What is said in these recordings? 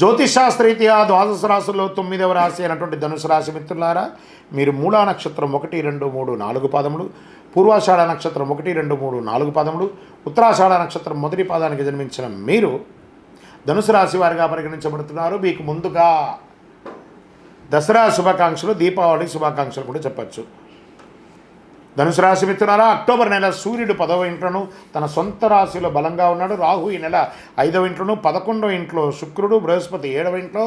జ్యోతిషాస్త్రరీత్యా ద్వాదశ రాశుల్లో 9వ రాశి అయినటువంటి ధనుసు రాశి మిత్రులారా, మీరు మూలా నక్షత్రం 1, 2, 3, 4 పాదములు, పూర్వాషాఢ నక్షత్రం 1, 2, 3, 4 పాదములు, ఉత్తరాషాఢ నక్షత్రం మొదటి పాదానికి జన్మించిన మీరు ధనుసు రాశి వారిగా పరిగణించబడుతున్నారు. మీకు ముందుగా దసరా శుభాకాంక్షలు, దీపావళి శుభాకాంక్షలు కూడా చెప్పచ్చు. ధనుసు రాశి మిత్రులారా, అక్టోబర్ నెల సూర్యుడు 10వ ఇంట్లోనూ తన సొంత రాశిలో బలంగా ఉన్నాడు. రాహు ఈ నెల 5వ ఇంట్లోనూ, 11వ ఇంట్లో శుక్రుడు, బృహస్పతి 7వ ఇంట్లో,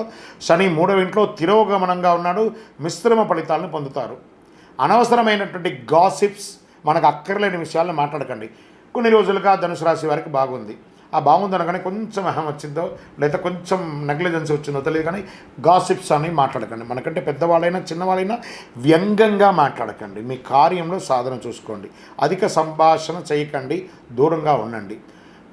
శని 3వ ఇంట్లో తిరోగమనంగా ఉన్నాడు. మిశ్రమ ఫలితాలను పొందుతారు. అనవసరమైనటువంటి గాసిప్స్, మనకు అక్కర్లేని విషయాలను మాట్లాడకండి. కొన్ని రోజులుగా ధనుసు రాశి వారికి బాగుంది. ఆ బాగుందనగానే కొంచెం అహం వచ్చిందో లేదా కొంచెం నెగ్లిజెన్స్ వచ్చిందో తెలియదు, కానీ గాసిప్స్ అని మాట్లాడకండి. మనకంటే పెద్దవాళ్ళైనా చిన్నవాళ్ళైనా వ్యంగ్యంగా మాట్లాడకండి. మీ కార్యంలో సాధన చూసుకోండి. అధిక సంభాషణ చేయకండి, దూరంగా ఉండండి.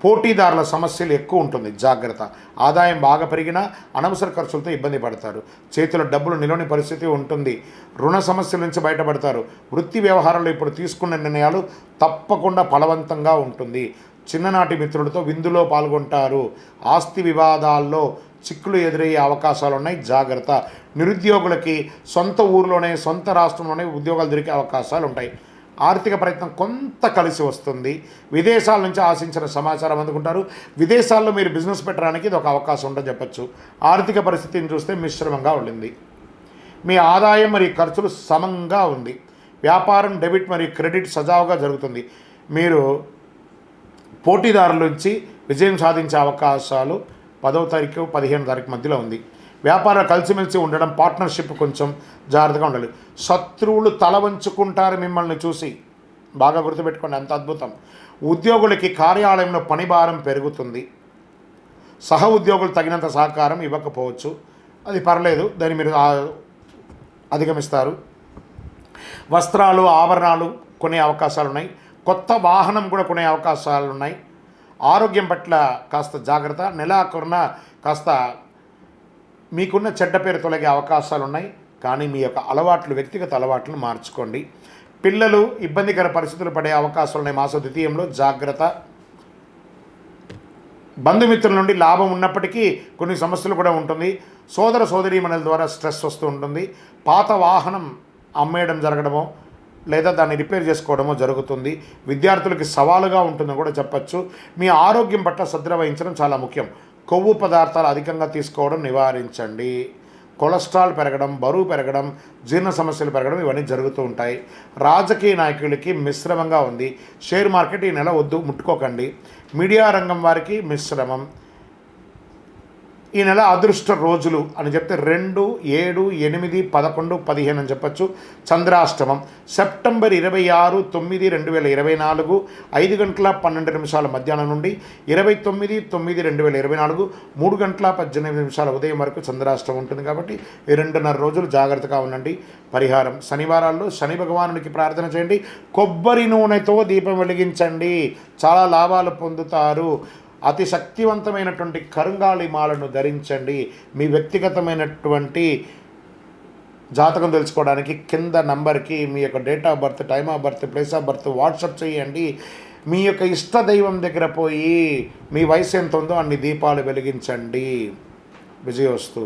పోటీదారుల సమస్యలు ఎక్కువ ఉంటుంది, జాగ్రత్త. ఆదాయం బాగా పెరిగినా అనవసర ఖర్చులతో ఇబ్బంది పడతారు. చేతిలో డబ్బులు నిలవని పరిస్థితి ఉంటుంది. రుణ సమస్యల నుంచి బయటపడతారు. వృత్తి వ్యవహారాల్లో ఇప్పుడు తీసుకున్న నిర్ణయాలు తప్పకుండా ఫలవంతంగా ఉంటుంది. చిన్ననాటి మిత్రులతో విందులో పాల్గొంటారు. ఆస్తి వివాదాల్లో చిక్కులు ఎదురయ్యే అవకాశాలు ఉన్నాయి, జాగ్రత్త. నిరుద్యోగులకి సొంత ఊరిలోనే, సొంత రాష్ట్రంలోనే ఉద్యోగాలు దొరికే అవకాశాలు ఉంటాయి. ఆర్థిక ప్రయత్నం కొంత కలిసి వస్తుంది. విదేశాల నుంచి ఆశించిన సమాచారం అందుకుంటారు. విదేశాల్లో మీరు బిజినెస్ పెట్టడానికి ఇది ఒక అవకాశం ఉందని చెప్పచ్చు. ఆర్థిక పరిస్థితిని చూస్తే మిశ్రమంగా ఉండింది. మీ ఆదాయం మరియు ఖర్చులు సమంగా ఉంది. వ్యాపారం డెబిట్ మరియు క్రెడిట్ సజావుగా జరుగుతుంది. మీరు పోటీదారుల నుంచి విజయం సాధించే అవకాశాలు 10వ తారీఖు 15వ తారీఖు మధ్యలో ఉంది. వ్యాపారాలు కలిసిమెలిసి ఉండడం, పార్ట్నర్షిప్ కొంచెం జాగ్రత్తగా ఉండాలి. శత్రువులు తల వంచుకుంటారు మిమ్మల్ని చూసి, బాగా గుర్తుపెట్టుకోండి, అంత అద్భుతం. ఉద్యోగులకి కార్యాలయంలో పని భారం పెరుగుతుంది. సహ ఉద్యోగులు తగినంత సహకారం ఇవ్వకపోవచ్చు, అది పర్లేదు, దాన్ని మీరు అధిగమిస్తారు. వస్త్రాలు, ఆభరణాలు కొనే అవకాశాలు ఉన్నాయి. కొత్త వాహనం కూడా కొనే అవకాశాలు ఉన్నాయి. ఆరోగ్యం పట్ల కాస్త జాగ్రత్త. నెలాఖరున కాస్త మీకున్న చెడ్డ పేరు తొలగే అవకాశాలు ఉన్నాయి, కానీ మీ యొక్క అలవాట్లు, వ్యక్తిగత అలవాట్లను మార్చుకోండి. పిల్లలు ఇబ్బందికర పరిస్థితులు పడే అవకాశాలు ఉన్నాయి. మాస ద్వితీయంలో జాగ్రత్త. బంధుమిత్రుల నుండి లాభం ఉన్నప్పటికీ కొన్ని సమస్యలు కూడా ఉంటుంది. సోదర సోదరీమణుల ద్వారా స్ట్రెస్ వస్తూ ఉంటుంది. పాత వాహనం అమ్మేయడం జరగడమో లేదా దాన్ని రిపేర్ చేసుకోవడమో జరుగుతుంది. విద్యార్థులకి సవాలుగా ఉంటుందని కూడా చెప్పచ్చు. మీ ఆరోగ్యం పట్ల శ్రద్ధ వహించడం చాలా ముఖ్యం. కొవ్వు పదార్థాలు అధికంగా తీసుకోవడం నివారించండి. కొలెస్ట్రాల్ పెరగడం, బరువు పెరగడం, జీర్ణ సమస్యలు పెరగడం ఇవన్నీ జరుగుతూ ఉంటాయి. రాజకీయ నాయకులకి మిశ్రమంగా ఉంది. షేర్ మార్కెట్ ఈ నెల వద్దు, ముట్టుకోకండి. మీడియా రంగం వారికి మిశ్రమం. ఈ నెల అదృష్ట రోజులు అని చెప్తే 2, 7, 8, 11, 15 అని చెప్పచ్చు. చంద్రాష్టమం సెప్టెంబర్ 26, 9, 2024 5 గంటల 12 నిమిషాల మధ్యాహ్నం నుండి 29, 9, 2024 3 గంటల 18 నిమిషాల ఉదయం వరకు చంద్రాష్టమం ఉంటుంది. కాబట్టి ఈ 2.5 రోజులు జాగ్రత్తగా ఉండండి. పరిహారం: శనివారాల్లో శని భగవానునికి ప్రార్థన చేయండి. కొబ్బరి నూనెతో దీపం వెలిగించండి, చాలా లాభాలు పొందుతారు. అతి శక్తివంతమైనటువంటి కరుంగాళి మాలను ధరించండి. మీ వ్యక్తిగతమైనటువంటి జాతకం తెలుసుకోవడానికి కింద నంబర్కి మీ యొక్క date of birth, time of birth, place of birth WhatsApp చేయండి. మీ యొక్క ఇష్ట దైవం దగ్గర పోయి మీ వయసు ఎంత ఉందో అన్ని దీపాలు వెలిగించండి. విజయోస్తు.